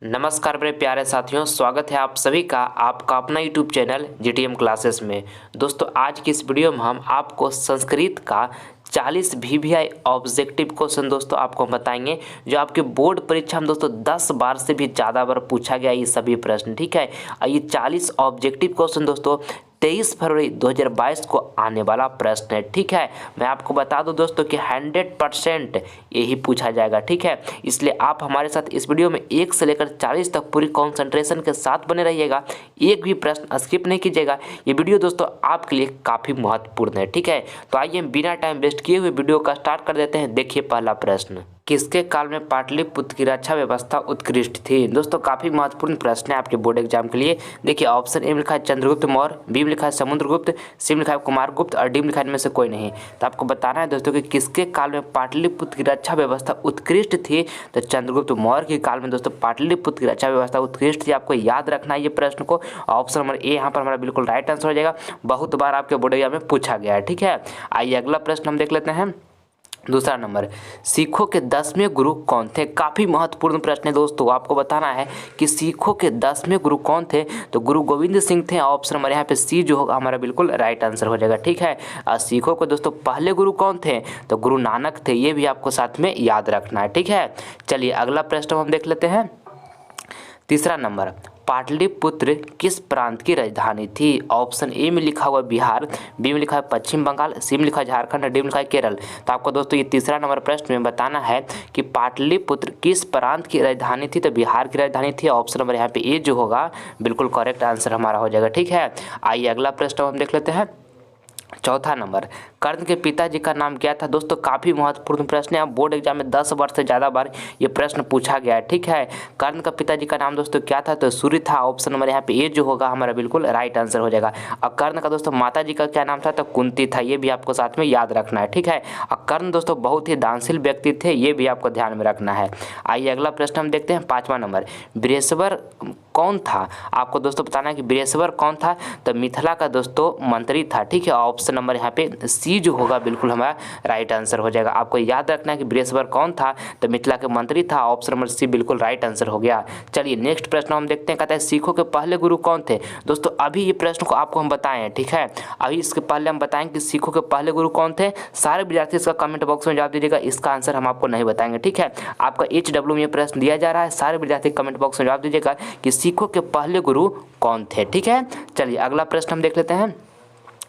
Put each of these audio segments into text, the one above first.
नमस्कार मेरे प्यारे साथियों, स्वागत है आप सभी का आपका अपना यूट्यूब चैनल जीटीएम क्लासेस में। दोस्तों आज की इस वीडियो में हम आपको संस्कृत का 40 वीवीआई ऑब्जेक्टिव क्वेश्चन दोस्तों आपको बताएंगे, जो आपके बोर्ड परीक्षा में दोस्तों 10 बार से भी ज़्यादा बार पूछा गया ये सभी प्रश्न। ठीक है, और ये 40 ऑब्जेक्टिव क्वेश्चन दोस्तों 23 फरवरी 2022 को आने वाला प्रश्न है। ठीक है, मैं आपको बता दूं दोस्तों कि 100% यही पूछा जाएगा। ठीक है, इसलिए आप हमारे साथ इस वीडियो में 1 से लेकर 40 तक पूरी कंसंट्रेशन के साथ बने रहिएगा, एक भी प्रश्न स्किप नहीं कीजिएगा। ये वीडियो दोस्तों आपके लिए काफ़ी महत्वपूर्ण है। ठीक है, तो आइए हम बिना टाइम वेस्ट किए हुए वीडियो का स्टार्ट कर देते हैं। देखिए पहला प्रश्न, किसके काल में पाटलिपुत्र की रक्षा व्यवस्था उत्कृष्ट थी? दोस्तों काफ़ी महत्वपूर्ण प्रश्न है आपके बोर्ड एग्जाम के लिए। देखिए ऑप्शन ए में लिखा है चंद्रगुप्त मौर्य, बी में लिखा है समुद्रगुप्त, सी में लिखा है कुमारगुप्त और डी में लिखा है इनमें से कोई नहीं। तो आपको बताना है दोस्तों कि किसके काल में पाटलिपुत्र की रक्षा व्यवस्था उत्कृष्ट थी। तो चंद्रगुप्त मौर्य के काल में दोस्तों पाटलिपुत्र की रक्षा व्यवस्था उत्कृष्ट थी। आपको याद रखना है ये प्रश्न को। ऑप्शन नंबर ए यहाँ पर हमारा बिल्कुल राइट आंसर हो जाएगा, बहुत बार आपके बोर्ड एग्जाम में पूछा गया है। ठीक है, आइए अगला प्रश्न हम देख लेते हैं। दूसरा नंबर, सिखों के 10वें गुरु कौन थे? काफ़ी महत्वपूर्ण प्रश्न है दोस्तों। आपको बताना है कि सिखों के 10वें गुरु कौन थे। तो गुरु गोविंद सिंह थे। ऑप्शन नंबर यहाँ पे सी जो होगा हमारा बिल्कुल राइट आंसर हो जाएगा। ठीक है, और सिखों को दोस्तों पहले गुरु कौन थे? तो गुरु नानक थे। ये भी आपको साथ में याद रखना है। ठीक है, चलिए अगला प्रश्न हम देख लेते हैं। तीसरा नंबर, पाटलिपुत्र किस प्रांत की राजधानी थी? ऑप्शन ए में लिखा हुआ बिहार, बी में लिखा है पश्चिम बंगाल, सी में लिखा है झारखंड और डी में लिखा है केरल। तो आपको दोस्तों ये तीसरा नंबर प्रश्न में बताना है कि पाटलिपुत्र किस प्रांत की राजधानी थी। तो बिहार की राजधानी थी। ऑप्शन नंबर यहाँ पे ए जो होगा बिल्कुल करेक्ट आंसर हमारा हो जाएगा। ठीक है, आइए अगला प्रश्न हम देख लेते हैं। चौथा नंबर, कर्ण के पिताजी का नाम क्या था? दोस्तों काफ़ी महत्वपूर्ण प्रश्न है। अब बोर्ड एग्जाम में 10 बार से ज़्यादा बार ये प्रश्न पूछा गया है। ठीक है, कर्ण का पिताजी का नाम दोस्तों क्या था? तो सूर्य था। ऑप्शन नंबर यहाँ पे ए जो होगा हमारा बिल्कुल राइट आंसर हो जाएगा। और कर्ण का दोस्तों माता जी का क्या नाम था? तो कुंती था। ये भी आपको साथ में याद रखना है। ठीक है, और कर्ण दोस्तों बहुत ही दानशील व्यक्ति थे। ये भी आपको ध्यान में रखना है। आइए अगला प्रश्न हम देखते हैं। 5वां नंबर, बृहस्पति कौन था? आपको दोस्तों बताना है कि बृहस्पति कौन था? तो मिथिला का दोस्तों मंत्री था। ठीक है, ऑप्शन नंबर यहाँ पे सी जो होगा बिल्कुल हमारा राइट आंसर हो जाएगा। आपको याद रखना है कि बृहस्पति कौन था? तो मिथिला के मंत्री था। ऑप्शन नंबर सी बिल्कुल राइट आंसर हो गया। चलिए नेक्स्ट प्रश्न हम देखते हैं। कहता है सिखों के पहले गुरु कौन थे? दोस्तों अभी ये प्रश्न को आपको हम बताएं हैं। ठीक है, अभी इसके पहले हम बताएंगे कि सिखों के पहले गुरु कौन थे। सारे विद्यार्थी इसका कमेंट बॉक्स में जवाब दीजिएगा। इसका आंसर हम आपको नहीं बताएंगे। ठीक है, आपका HW में ये प्रश्न दिया जा रहा है। सारे विद्यार्थी कमेंट बॉक्स में जवाब दीजिएगा कि सिखों के पहले गुरु कौन थे। ठीक है, चलिए अगला प्रश्न हम देख लेते हैं।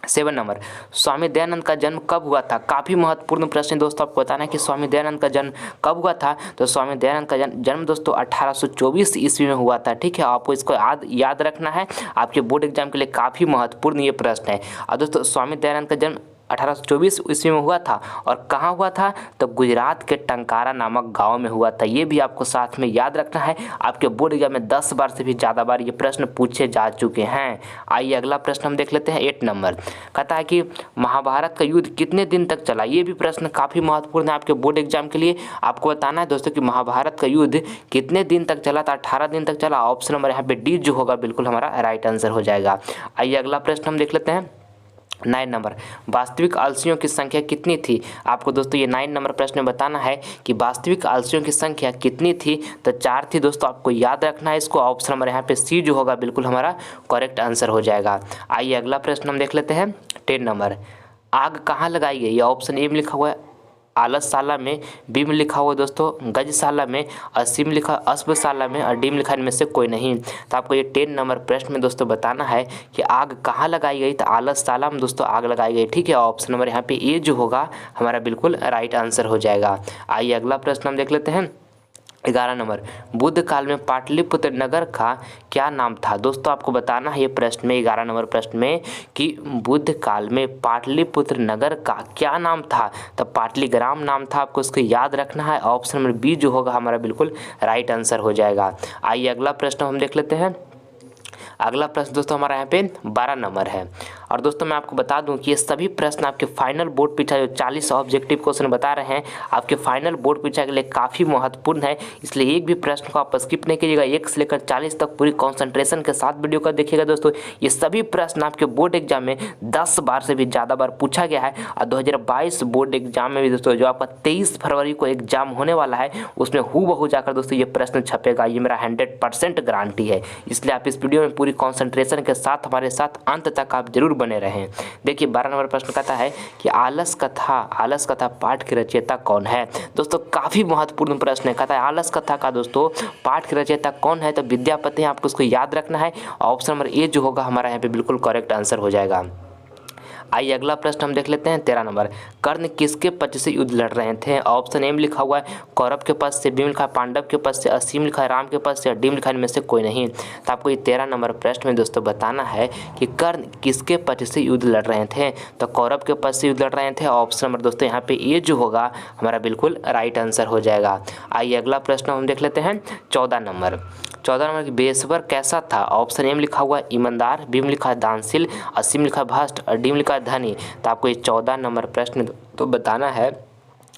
7 नंबर, स्वामी दयानंद का जन्म कब हुआ था? काफ़ी महत्वपूर्ण प्रश्न दोस्तों। आपको बताना है कि स्वामी दयानंद का जन्म कब हुआ था। तो स्वामी दयानंद का जन्म दोस्तों 1824 ईस्वी में हुआ था। ठीक है, आपको इसको याद रखना है। आपके बोर्ड एग्जाम के लिए काफ़ी महत्वपूर्ण ये प्रश्न है। और दोस्तों स्वामी दयानंद का जन्म 1824 ईस्वी में हुआ था। और कहाँ हुआ था? तो गुजरात के टंकारा नामक गांव में हुआ था। ये भी आपको साथ में याद रखना है। आपके बोर्ड एग्जाम में 10 बार से भी ज़्यादा बार ये प्रश्न पूछे जा चुके हैं। आइए अगला प्रश्न हम देख लेते हैं। 8 नंबर, कहता है कि महाभारत का युद्ध कितने दिन तक चला? ये भी प्रश्न काफ़ी महत्वपूर्ण है आपके बोर्ड एग्जाम के लिए। आपको बताना है दोस्तों कि महाभारत का युद्ध कितने दिन तक चला था? 18 दिन तक चला। ऑप्शन नंबर यहाँ पे डी जो होगा बिल्कुल हमारा राइट आंसर हो जाएगा। आइए अगला प्रश्न हम देख लेते हैं। 9 नंबर, वास्तविक आलसियों की संख्या कितनी थी? आपको दोस्तों ये 9 नंबर प्रश्न में बताना है कि वास्तविक आलसियों की संख्या कितनी थी। तो 4 थी दोस्तों। आपको याद रखना है इसको। ऑप्शन नंबर यहाँ पे सी जो होगा बिल्कुल हमारा करेक्ट आंसर हो जाएगा। आइए अगला प्रश्न हम देख लेते हैं। 10 नंबर, आग कहाँ लगाई गई? ऑप्शन ए में लिखा हुआ है आलसशाला में, बी में लिखा हुआ दोस्तों गजशाला में, और सी में लिखा अश्वशाला में, और डी में लिखा इनमें से कोई नहीं। तो आपको ये 10 नंबर प्रश्न में दोस्तों बताना है कि आग कहाँ लगाई गई। तो आलसशाला में दोस्तों आग लगाई गई। ठीक है, ऑप्शन नंबर यहाँ पे ए जो होगा हमारा बिल्कुल राइट आंसर हो जाएगा। आइए अगला प्रश्न हम देख लेते हैं। 11 नंबर, बुद्ध काल में पाटलिपुत्र नगर का क्या नाम था? दोस्तों आपको बताना है ये प्रश्न में 11 नंबर प्रश्न में कि बुद्ध काल में पाटलिपुत्र नगर का क्या नाम था। तो पाटलिग्राम नाम था। आपको इसको याद रखना है। ऑप्शन नंबर बी जो होगा हमारा बिल्कुल राइट आंसर हो जाएगा। आइए अगला प्रश्न हम देख लेते हैं। अगला प्रश्न दोस्तों हमारा यहाँ पे 12 नंबर है। और दोस्तों मैं आपको बता दूं कि ये सभी प्रश्न आपके फाइनल बोर्ड परीक्षा जो 40 ऑब्जेक्टिव क्वेश्चन बता रहे हैं आपके फाइनल बोर्ड परीक्षा के लिए काफ़ी महत्वपूर्ण है, इसलिए एक भी प्रश्न को आप स्किप नहीं कीजिएगा। 1 से लेकर 40 तक पूरी कॉन्सेंट्रेशन के साथ वीडियो का देखिएगा। दोस्तों ये सभी प्रश्न आपके बोर्ड एग्जाम में 10 बार से भी ज़्यादा बार पूछा गया है और 2022 बोर्ड एग्जाम में भी दोस्तों जो आपका 23 फरवरी को एग्जाम होने वाला है उसमें हूबहू जाकर दोस्तों ये प्रश्न छपेगा, ये मेरा 100% गारंटी है। इसलिए आप इस वीडियो में पूरी कॉन्सेंट्रेशन के साथ हमारे साथ अंत तक आप जरूर बने रहें। देखिए 12 नंबर प्रश्न कहता है कि आलस कथा पाठ के रचयिता कौन है। दोस्तों काफ़ी महत्वपूर्ण प्रश्न है। कहता है आलस कथा का दोस्तों पाठ के रचयिता कौन है, तो विद्यापति है, आपको उसको याद रखना है। ऑप्शन नंबर ए जो होगा हमारा यहाँ पे बिल्कुल करेक्ट आंसर हो जाएगा। आइए अगला प्रश्न हम देख लेते हैं 13 नंबर। कर्ण किसके पक्ष से युद्ध लड़ रहे थे। ऑप्शन ए में लिखा हुआ है कौरव के पक्ष से, बी में लिखा है पांडव के पक्ष से, सी में लिखा है राम के पक्ष से, डी में लिखा है इनमें से कोई नहीं। तो आपको ये 13 नंबर प्रश्न में दोस्तों बताना है कि कर्ण किसके पक्ष से युद्ध लड़ रहे थे, तो कौरव के पक्ष से युद्ध लड़ रहे थे। ऑप्शन नंबर दोस्तों यहाँ पे ये जो होगा हमारा बिल्कुल राइट आंसर हो जाएगा। आइए अगला प्रश्न हम देख लेते हैं 14 नंबर की बेसवर कैसा था। ऑप्शन ए में लिखा हुआ है ईमानदार, बी में लिखा है दानशील, सी में लिखा है भ्रष्ट और डी में लिखा है धनी। तो आपको ये 14 नंबर प्रश्न तो बताना है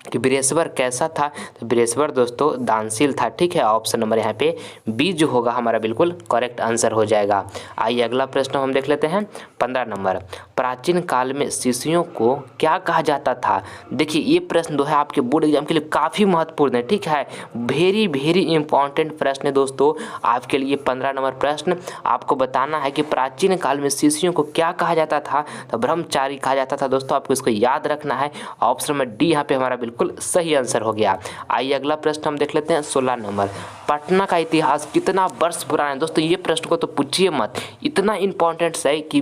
कि बृहस्पति कैसा था, तो बृहस्पति दोस्तों दानशील था। ठीक है, ऑप्शन नंबर यहाँ पे बी जो होगा हमारा बिल्कुल करेक्ट आंसर हो जाएगा। आइए अगला प्रश्न हम देख लेते हैं 15 नंबर। प्राचीन काल में शिष्यों को क्या कहा जाता था। देखिए ये प्रश्न जो है आपके बोर्ड एग्जाम के लिए काफ़ी महत्वपूर्ण है। ठीक है, वेरी वेरी इंपॉर्टेंट प्रश्न है दोस्तों आपके लिए। 15 नंबर प्रश्न आपको बताना है कि प्राचीन काल में शिष्यों को क्या कहा जाता था, तो ब्रह्मचारी कहा जाता था। दोस्तों आपको इसको याद रखना है। ऑप्शन नंबर डी यहाँ पे हमारा बिल्कुल सही आंसर हो गया। आइए अगला प्रश्न हम देख लेते हैं 16 नंबर। पटना का इतिहास कितना वर्ष पुराना है। दोस्तों ये प्रश्न को तो पूछिए मत, इतना इंपॉर्टेंट है कि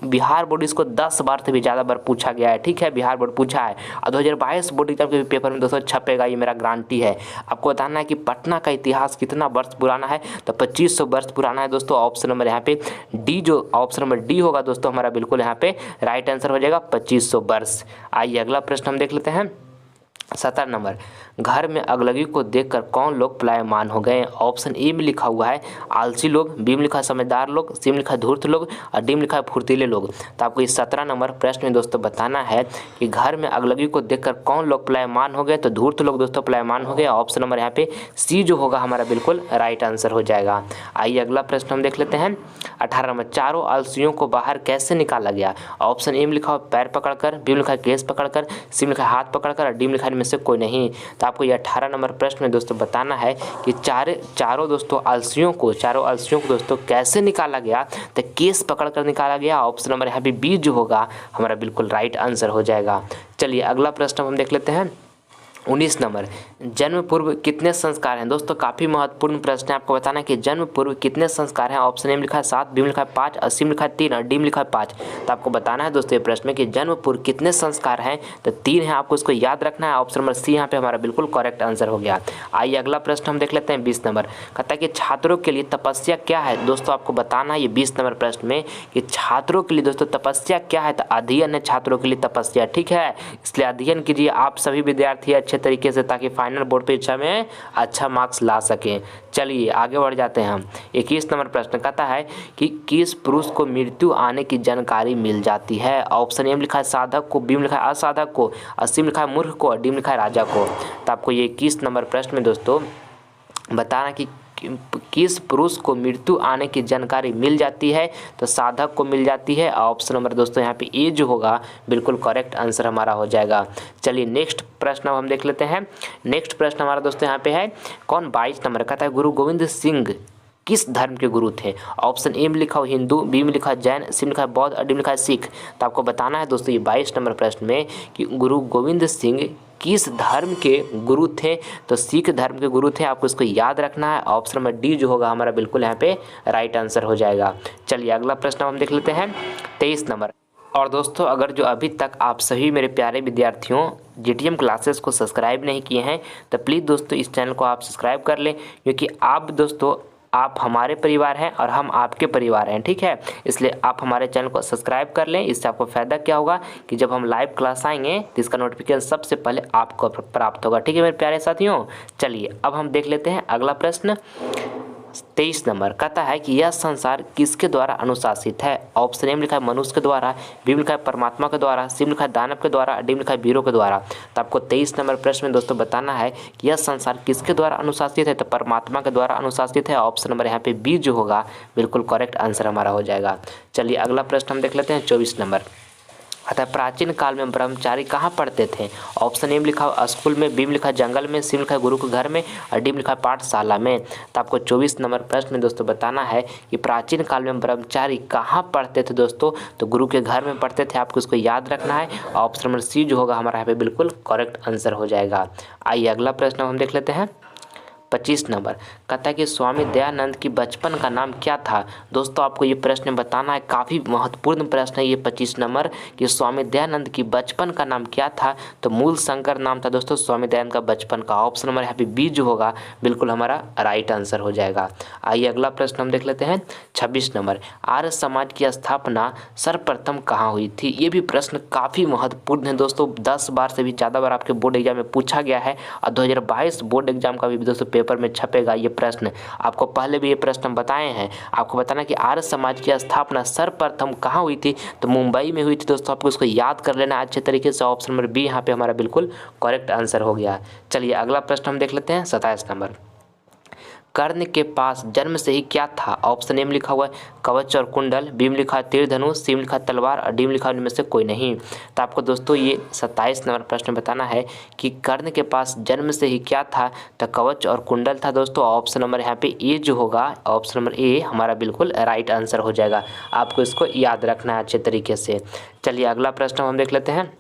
बिहार बोर्ड इसको 10 बार से भी ज़्यादा बार पूछा गया है। ठीक है, बिहार बोर्ड पूछा है और 2022 बोर्ड एग्जाम के पेपर में दोस्तों छपेगा, ये मेरा गारंटी है। आपको बताना है कि पटना का इतिहास कितना वर्ष पुराना है, तो 2500 वर्ष पुराना है दोस्तों। ऑप्शन नंबर यहाँ पे डी जो ऑप्शन नंबर डी होगा दोस्तों हमारा बिल्कुल यहाँ पे राइट आंसर हो जाएगा 2500 वर्ष। आइए अगला प्रश्न हम देख लेते हैं 17 नंबर। घर में अगलगी को देखकर कौन लोग पलायमान हो गए। ऑप्शन ए में लिखा हुआ है आलसी लोग, बी में लिखा है समझदार लोग, सी में लिखा है धूर्त लोग और डी में लिखा है फुर्तीले लोग। तो आपको इस 17 नंबर प्रश्न में दोस्तों बताना है कि घर में अगलगी को देखकर कौन लोग पलायमान हो गए, तो धूर्त लोग दोस्तों पलायमान हो गए। ऑप्शन नंबर यहाँ पे सी जो होगा हमारा बिल्कुल राइट आंसर हो जाएगा। आइए अगला प्रश्न हम देख लेते हैं 18 नंबर। चारों आलसियों को बाहर कैसे निकाला गया। ऑप्शन ए में लिखा हुआ पैर पकड़कर, बी में लिखा है केस पकड़कर, सी में लिखा है हाथ पकड़कर और डी में लिखा है इनमें से कोई नहीं। तो आपको ये 18 नंबर प्रश्न में दोस्तों बताना है कि चारों आलसियों को दोस्तों कैसे निकाला गया, तो केस पकड़कर निकाला गया। ऑप्शन नंबर यहाँ पे बी जो होगा हमारा बिल्कुल राइट आंसर हो जाएगा। चलिए अगला प्रश्न हम देख लेते हैं 19 नंबर। जन्म पूर्व कितने संस्कार हैं। दोस्तों काफ़ी महत्वपूर्ण प्रश्न है। आपको बताना है कि जन्म पूर्व कितने संस्कार हैं। ऑप्शन ए में लिखा है 7, बी में लिखा है 5, सी में लिखा है 3 और डी में लिखा है 5। तो आपको बताना है दोस्तों ये प्रश्न में कि जन्म पूर्व कितने संस्कार हैं, तो 3 है, आपको इसको याद रखना है। ऑप्शन नंबर सी यहाँ पे हमारा बिल्कुल करेक्ट आंसर हो गया। आइए अगला प्रश्न हम देख लेते हैं 20 नंबर। कहता है कि छात्रों के लिए तपस्या क्या है। दोस्तों आपको बताना है ये 20 नंबर प्रश्न में कि छात्रों के लिए दोस्तों तपस्या क्या है, तो अध्ययन है छात्रों के लिए तपस्या। ठीक है, इसलिए अध्ययन कीजिए आप सभी विद्यार्थी अच्छे तरीके से, ताकि फाइनल बोर्ड परीक्षा में अच्छा मार्क्स ला सकें। चलिए आगे बढ़ जाते हैं हम। 21 नंबर प्रश्न कहता है कि किस पुरुष को मृत्यु आने की जानकारी मिल जाती है। ऑप्शन ए में लिखा है साधक को, बी में लिखा है असाधक को, सी में लिखा है मूर्ख को और डी में लिखा है राजा को। तो आपको ये 21 नंबर प्रश्न में दोस्तों बताना कि किस पुरुष को मृत्यु आने की जानकारी मिल जाती है, तो साधक को मिल जाती है। ऑप्शन नंबर दोस्तों यहाँ पे ए जो होगा बिल्कुल करेक्ट आंसर हमारा हो जाएगा। चलिए नेक्स्ट प्रश्न हम देख लेते हैं। नेक्स्ट प्रश्न हमारा दोस्तों यहाँ पे है कौन 22 नंबर कहता है गुरु गोविंद सिंह किस धर्म के गुरु थे। ऑप्शन ए में लिखा हो हिंदू, बी में लिखा है जैन, सी में लिखा है बौद्ध और डी में लिखा है सिख। तो आपको बताना है दोस्तों ये 22 नंबर प्रश्न में कि गुरु गोविंद सिंह किस धर्म के गुरु थे, तो सिख धर्म के गुरु थे। आपको इसको याद रखना है। ऑप्शन नंबर डी जो होगा हमारा बिल्कुल यहाँ पे राइट आंसर हो जाएगा। चलिए अगला प्रश्न हम देख लेते हैं 23 नंबर। और दोस्तों अगर जो अभी तक आप सभी मेरे प्यारे विद्यार्थियों जीटीएम क्लासेस को सब्सक्राइब नहीं किए हैं, तो प्लीज़ दोस्तों इस चैनल को आप सब्सक्राइब कर लें, क्योंकि आप दोस्तों आप हमारे परिवार हैं और हम आपके परिवार हैं। ठीक है, इसलिए आप हमारे चैनल को सब्सक्राइब कर लें। इससे आपको फ़ायदा क्या होगा कि जब हम लाइव क्लास आएंगे तो इसका नोटिफिकेशन सबसे पहले आपको प्राप्त होगा। ठीक है मेरे प्यारे साथियों, चलिए अब हम देख लेते हैं अगला प्रश्न 23 नंबर कहता है कि यह संसार किसके द्वारा अनुशासित है। ऑप्शन ए में लिखा है मनुष्य के द्वारा, बी में लिखा है परमात्मा के द्वारा, सी में लिखा है दानव के द्वारा, डी में लिखा है वीरों के द्वारा। तो आपको 23 नंबर प्रश्न में दोस्तों बताना है कि यह संसार किसके द्वारा अनुशासित है। तो परमात्मा के द्वारा अनुशासित है। ऑप्शन नंबर यहाँ पे बी जो होगा बिल्कुल करेक्ट आंसर हमारा हो जाएगा। चलिए अगला प्रश्न हम देख लेते हैं 24 नंबर। अतः प्राचीन काल में ब्रह्मचारी कहाँ पढ़ते थे। ऑप्शन ए में लिखा है स्कूल में, बी में लिखा है जंगल में, सी में लिखा है गुरु के घर में और डी में लिखा है पाठशाला में। तो आपको 24 नंबर प्रश्न में दोस्तों बताना है कि प्राचीन काल में ब्रह्मचारी कहाँ पढ़ते थे दोस्तों। तो गुरु के घर में पढ़ते थे, आपको इसको याद रखना है। ऑप्शन नंबर सी जो होगा हमारा यहाँ पे बिल्कुल करेक्ट आंसर हो जाएगा। आइए अगला प्रश्न हम देख लेते हैं 25 नंबर। कहता है कि स्वामी दयानंद की बचपन का नाम क्या था। दोस्तों आपको ये प्रश्न बताना है, काफ़ी महत्वपूर्ण प्रश्न है ये 25 नंबर कि स्वामी दयानंद की बचपन का नाम क्या था। तो मूल शंकर नाम था दोस्तों स्वामी दयानंद का बचपन का। ऑप्शन नंबर यहाँ पे बी जो होगा बिल्कुल हमारा राइट आंसर हो जाएगा। आइए अगला प्रश्न हम देख लेते हैं 26 नंबर। आर्य समाज की स्थापना सर्वप्रथम कहाँ हुई थी। ये भी प्रश्न काफ़ी महत्वपूर्ण है दोस्तों, 10 बार से भी ज़्यादा बार आपके बोर्ड एग्जाम में पूछा गया है और 2022 बोर्ड एग्जाम का भी दोस्तों पेपर में छपेगा ये प्रश्न। आपको पहले भी ये प्रश्न बताए हैं। आपको बताना कि आर्य समाज की स्थापना सर्वप्रथम कहाँ हुई थी। तो मुंबई में हुई थी दोस्तों, आपको इसको याद कर लेना अच्छे तरीके से। ऑप्शन नंबर बी यहाँ पे हमारा बिल्कुल करेक्ट आंसर हो गया। चलिए अगला प्रश्न हम देख लेते हैं 27 नंबर। कर्ण के पास जन्म से ही क्या था। ऑप्शन ए में लिखा हुआ है कवच और कुंडल, बी में लिखा है तीर धनुष, सी में लिखा है तलवार और डी में लिखा है इनमें से कोई नहीं। तो आपको दोस्तों ये 27 नंबर प्रश्न बताना है कि कर्ण के पास जन्म से ही क्या था। तो कवच और कुंडल था दोस्तों। ऑप्शन नंबर यहाँ पे ए जो होगा, ऑप्शन नंबर ए हमारा बिल्कुल राइट आंसर हो जाएगा। आपको इसको याद रखना है अच्छे तरीके से। चलिए अगला प्रश्न हम देख लेते हैं।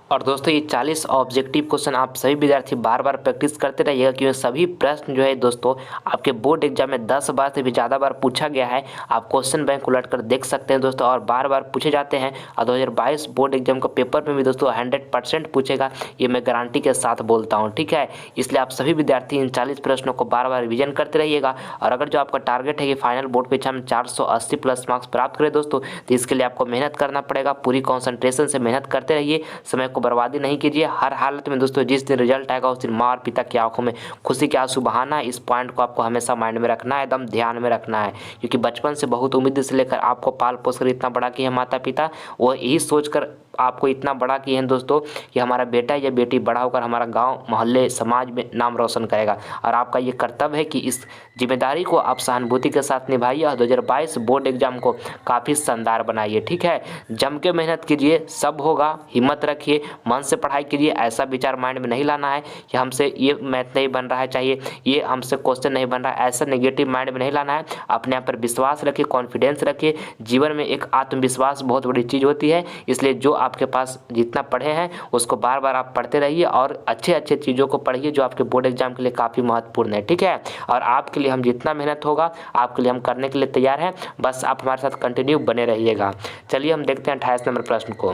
और दोस्तों ये 40 ऑब्जेक्टिव क्वेश्चन आप सभी विद्यार्थी बार बार प्रैक्टिस करते रहिएगा, क्योंकि सभी प्रश्न जो है दोस्तों आपके बोर्ड एग्जाम में 10 बार से भी ज़्यादा बार पूछा गया है। आप क्वेश्चन बैंक उलट कर देख सकते हैं दोस्तों, और बार बार पूछे जाते हैं। और 2022 बोर्ड एग्जाम का पेपर में भी दोस्तों 100% पूछेगा, ये मैं गारंटी के साथ बोलता हूँ, ठीक है। इसलिए आप सभी विद्यार्थी इन 40 प्रश्नों को बार बार रिविजन करते रहिएगा। और अगर जो आपका टारगेट है कि फाइनल बोर्ड परीक्षा में 480 प्लस मार्क्स प्राप्त करें दोस्तों, तो इसके लिए आपको मेहनत करना पड़ेगा। पूरी कॉन्सेंट्रेशन से मेहनत करते रहिए, समय को बर्बादी नहीं कीजिए। हर हालत में दोस्तों जिस दिन रिजल्ट आएगा उस दिन माँ और पिता की आंखों में खुशी के आंसू बहाना है। इस पॉइंट को आपको हमेशा माइंड में रखना है, एकदम ध्यान में रखना है, क्योंकि बचपन से बहुत उम्मीद से लेकर आपको पाल पोस कर इतना बड़ा किए माता पिता, वो यही सोचकर आपको इतना बड़ा किए हैं दोस्तों कि हमारा बेटा या बेटी बड़ा होकर हमारा गांव मोहल्ले समाज में नाम रोशन करेगा। और आपका ये कर्तव्य है कि इस जिम्मेदारी को आप सहानुभूति के साथ निभाइए और 2022 बोर्ड एग्जाम को काफ़ी शानदार बनाइए, ठीक है। जम के मेहनत कीजिए, सब होगा। हिम्मत रखिए, मन से पढ़ाई कीजिए। ऐसा विचार माइंड में नहीं लाना है कि हमसे ये मैथ नहीं बन रहा है, चाहिए ये हमसे क्वेश्चन नहीं बन रहा है, ऐसा नेगेटिव माइंड में नहीं लाना है। अपने आप पर विश्वास रखिए, कॉन्फिडेंस रखिए। जीवन में एक आत्मविश्वास बहुत बड़ी चीज़ होती है, इसलिए जो आपके पास जितना पढ़े हैं उसको बार बार आप पढ़ते रहिए और अच्छे अच्छे चीज़ों को पढ़िए जो आपके बोर्ड एग्जाम के लिए काफ़ी महत्वपूर्ण है, ठीक है। और आपके लिए हम जितना मेहनत होगा आपके लिए हम करने के लिए तैयार हैं, बस आप हमारे साथ कंटिन्यू बने रहिएगा। चलिए हम देखते हैं 28 नंबर प्रश्न को।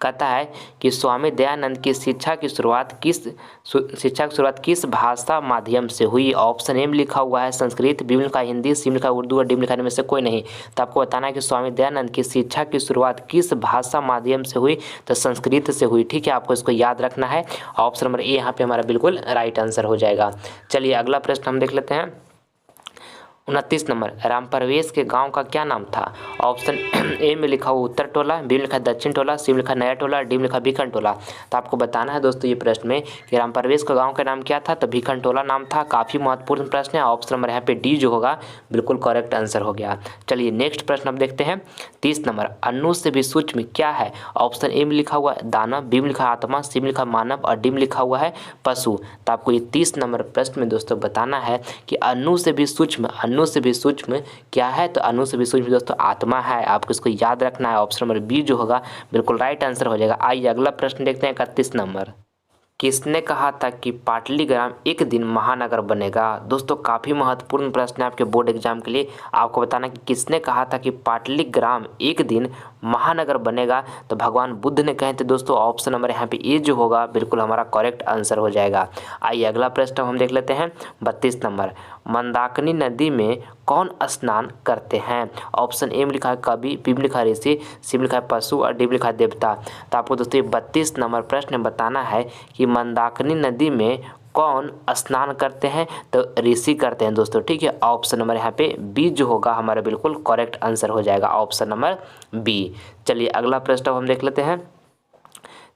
कहता है कि स्वामी दयानंद की शिक्षा की शुरुआत किस भाषा माध्यम से हुई। ऑप्शन ए में लिखा हुआ है संस्कृत, बी में लिखा है हिंदी, सी में लिखा है उर्दू और डी में लिखा है इनमें से कोई नहीं। तो आपको बताना है कि स्वामी दयानंद की शिक्षा की शुरुआत किस भाषा माध्यम से हुई। तो संस्कृत से हुई, ठीक है। आपको इसको याद रखना है। ऑप्शन नंबर ए यहाँ पे हमारा बिल्कुल राइट आंसर हो जाएगा। चलिए अगला प्रश्न हम देख लेते हैं 29 नंबर। रामप्रवेश के गांव का क्या नाम था। ऑप्शन ए में लिखा हुआ उत्तर टोला, बी में लिखा दक्षिण टोला, सी में लिखा नया टोला, डी में लिखा भीखन टोला। तो आपको बताना है दोस्तों ये प्रश्न में कि रामप्रवेश का गांव का नाम क्या था। तो भीखन टोला नाम था। काफ़ी महत्वपूर्ण प्रश्न है। ऑप्शन नंबर यहाँ पे डी जो होगा बिल्कुल करेक्ट आंसर हो गया। चलिए नेक्स्ट प्रश्न हम देखते हैं 30 नंबर। अनु से भी सूक्ष्म क्या है। ऑप्शन ए में लिखा हुआ है दानव, बी में लिखा है आत्मा, सी में लिखा है मानव और डी में लिखा हुआ है पशु। तो आपको ये 30 नंबर प्रश्न में दोस्तों बताना है कि अनु से भी सूक्ष्म क्या है। तो अनु से भी सूक्ष्म दोस्तों आत्मा है। आपको इसको याद रखना है। ऑप्शन नंबर बी जो होगा बिल्कुल राइट आंसर हो जाएगा। आइए अगला प्रश्न देखते हैं 31 नंबर। किसने कहा था कि पाटलीग्राम एक दिन महानगर बनेगा। दोस्तों काफ़ी महत्वपूर्ण प्रश्न है आपके बोर्ड एग्जाम के लिए। आपको बताना कि किसने कहा था कि पाटलीग्राम एक दिन महानगर बनेगा। तो भगवान बुद्ध ने कहे थे दोस्तों। ऑप्शन नंबर यहाँ पे ए जो होगा बिल्कुल हमारा करेक्ट आंसर हो जाएगा। आइए अगला प्रश्न हम देख लेते हैं 32 नंबर। मंदाकिनी नदी में कौन स्नान करते हैं। ऑप्शन ए में लिखा है कवि, बी में लिखा है ऋषि, सी में लिखा है पशु और डी में लिखा है देवता। तो आपको दोस्तों ये 32 नंबर प्रश्न बताना है कि मंदाकिनी नदी में कौन स्नान करते हैं? तो ऋषि करते हैं दोस्तों, ठीक है। ऑप्शन नंबर यहाँ पे बी जो होगा हमारा बिल्कुल करेक्ट आंसर हो जाएगा, ऑप्शन नंबर बी। चलिए अगला प्रश्न हम देख लेते हैं।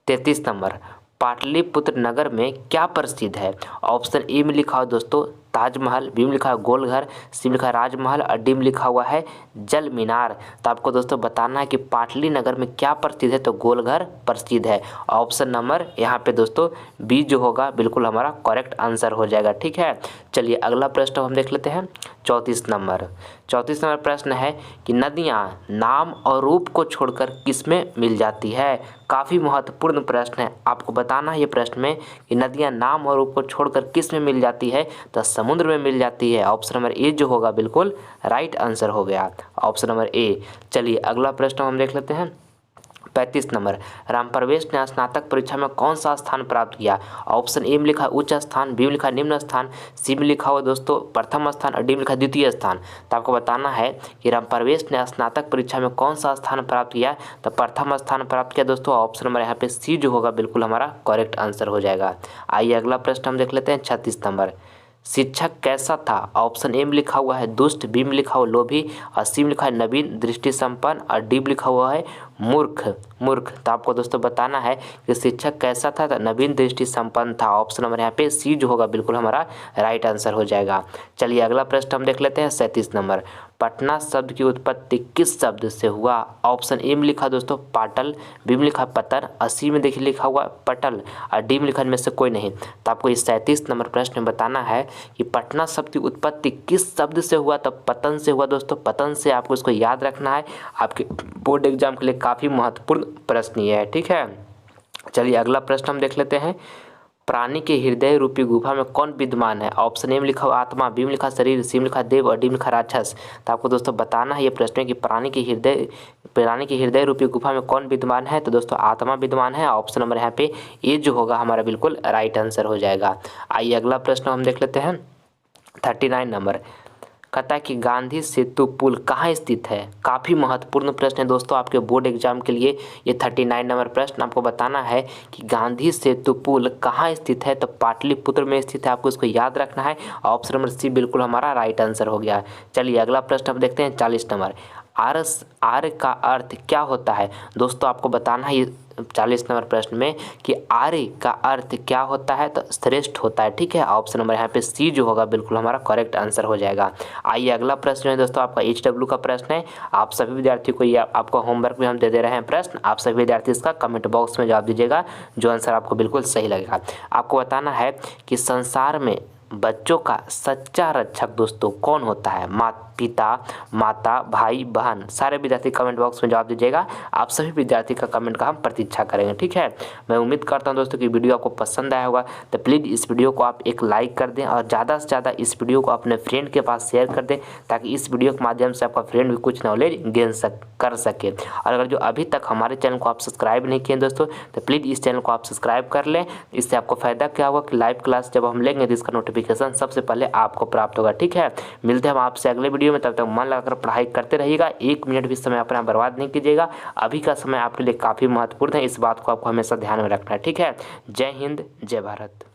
33 नंबर, पाटलिपुत्र नगर में क्या प्रसिद्ध है? ऑप्शन ए में लिखा हो दोस्तों ताजमहल, बी में लिखा है गोलघर, सी में लिखा है राजमहल और डी में लिखा हुआ है जल मीनार। तो आपको दोस्तों बताना है कि पाटली नगर में क्या प्रसिद्ध है? तो गोलघर प्रसिद्ध है। ऑप्शन नंबर यहाँ पे दोस्तों बी जो होगा बिल्कुल हमारा करेक्ट आंसर हो जाएगा, ठीक है। चलिए अगला प्रश्न हम देख लेते हैं। 34 नंबर प्रश्न है कि नदियाँ नाम और रूप को छोड़कर किसमें मिल जाती है? काफ़ी महत्वपूर्ण प्रश्न है, आपको बताना है ये प्रश्न में कि नदियाँ नाम और रूप को छोड़कर किस में मिल जाती है? तो समुद्र में मिल जाती है। ऑप्शन नंबर ए जो होगा बिल्कुल राइट आंसर हो गया, ऑप्शन नंबर ए। चलिए अगला प्रश्न हम देख लेते हैं। 35 नंबर, रामप्रवेश ने स्नातक परीक्षा में कौन सा स्थान प्राप्त किया? ऑप्शन ए में लिखा उच्च स्थान, बी में लिखा निम्न स्थान, सी में लिखा हुआ दोस्तों प्रथम स्थान और डी में लिखा द्वितीय स्थान। तो आपको बताना है कि रामप्रवेश ने स्नातक परीक्षा में कौन सा स्थान प्राप्त किया? तो प्रथम स्थान प्राप्त किया दोस्तों, ऑप्शन नंबर यहाँ पे सी जो होगा बिल्कुल हमारा करेक्ट आंसर हो जाएगा। आइए अगला प्रश्न हम देख लेते हैं। 36 नंबर, शिक्षक कैसा था? ऑप्शन ए में लिखा हुआ है दुष्ट, बी में लिखा हुआ लोभी और सी में लिखा है नवीन दृष्टि संपन्न और डी में लिखा हुआ है मूर्ख। तो आपको दोस्तों बताना है कि शिक्षक कैसा था? तो नवीन दृष्टि संपन्न था। ऑप्शन नंबर यहाँ पे सी जो होगा बिल्कुल हमारा राइट आंसर हो जाएगा। चलिए अगला प्रश्न हम देख लेते हैं। 37 नंबर, पटना शब्द की उत्पत्ति किस शब्द से हुआ? ऑप्शन ए में लिखा दोस्तों पाटल, बी में लिखा पतर और सी में देखिए लिखा हुआ पटल और डी में लिखा इनमें से कोई नहीं। तो आपको इस 37 नंबर प्रश्न में बताना है कि पटना शब्द की उत्पत्ति किस शब्द से हुआ? तब पतन से हुआ दोस्तों, पतन से। आपको इसको याद रखना है, आपके बोर्ड एग्जाम के लिए काफ़ी महत्वपूर्ण प्रश्न ये है, ठीक है। चलिए अगला प्रश्न हम देख लेते हैं। प्राणी के हृदय रूपी गुफा में कौन विद्यमान है? ऑप्शन ए में लिखा हुआ आत्मा, बी में लिखा शरीर, सी में लिखा देव और डी में लिखा राक्षस। तो आपको दोस्तों बताना है ये प्रश्न है कि प्राणी के हृदय रूपी गुफा में कौन विद्यमान है? तो दोस्तों आत्मा विद्यमान है। ऑप्शन नंबर यहाँ पे ए जो होगा हमारा बिल्कुल राइट आंसर हो जाएगा। आइए अगला प्रश्न हम देख लेते हैं। 39 नंबर, कहता है कि गांधी सेतु पुल कहाँ स्थित है? काफ़ी महत्वपूर्ण प्रश्न है दोस्तों आपके बोर्ड एग्जाम के लिए। ये 39 नंबर प्रश्न आपको बताना है कि गांधी सेतु पुल कहाँ स्थित है? तो पाटलिपुत्र में स्थित है, आपको इसको याद रखना है। ऑप्शन नंबर सी बिल्कुल हमारा राइट आंसर हो गया। चलिए अगला प्रश्न हम देखते हैं। 40 नंबर, आर्य का अर्थ क्या होता है? दोस्तों आपको बताना है ये 40 नंबर प्रश्न में कि आर्य का अर्थ क्या होता है? तो श्रेष्ठ होता है, ठीक है। ऑप्शन नंबर यहाँ पे सी जो होगा बिल्कुल हमारा करेक्ट आंसर हो जाएगा। आइए अगला प्रश्न है दोस्तों आपका HW का प्रश्न है। आप सभी विद्यार्थियों को ये आपका होमवर्क भी हम दे रहे हैं प्रश्न। आप सभी विद्यार्थी इसका कमेंट बॉक्स में जवाब दीजिएगा जो आंसर आपको बिल्कुल सही लगेगा। आपको बताना है कि संसार में बच्चों का सच्चा रक्षक दोस्तों कौन होता है? पिता, माता, भाई, बहन। सारे विद्यार्थी कमेंट बॉक्स में जवाब दीजिएगा। आप सभी विद्यार्थी का कमेंट का हम प्रतीक्षा करेंगे, ठीक है। मैं उम्मीद करता हूं दोस्तों कि वीडियो आपको पसंद आया होगा, तो प्लीज़ इस वीडियो को आप एक लाइक कर दें और ज़्यादा से ज़्यादा इस वीडियो को अपने फ्रेंड के पास शेयर कर दें ताकि इस वीडियो के माध्यम से आपका फ्रेंड भी कुछ नॉलेज गेन कर सके। और अगर जो अभी तक हमारे चैनल को आप सब्सक्राइब नहीं किए दोस्तों, तो प्लीज़ इस चैनल को आप सब्सक्राइब कर लें। इससे आपको फ़ायदा क्या होगा कि लाइव क्लास जब हम लेंगे तो इसका नोटिफिकेशन सबसे पहले आपको प्राप्त होगा, ठीक है। मिलते हैं हम आपसे अगले वीडियो में, तब तक मन लगाकर पढ़ाई करते रहिएगा। 1 मिनट भी समय अपना बर्बाद नहीं कीजिएगा। अभी का समय आपके लिए काफ़ी महत्वपूर्ण है, इस बात को आपको हमेशा ध्यान में रखना है, ठीक है। जय हिंद, जय भारत।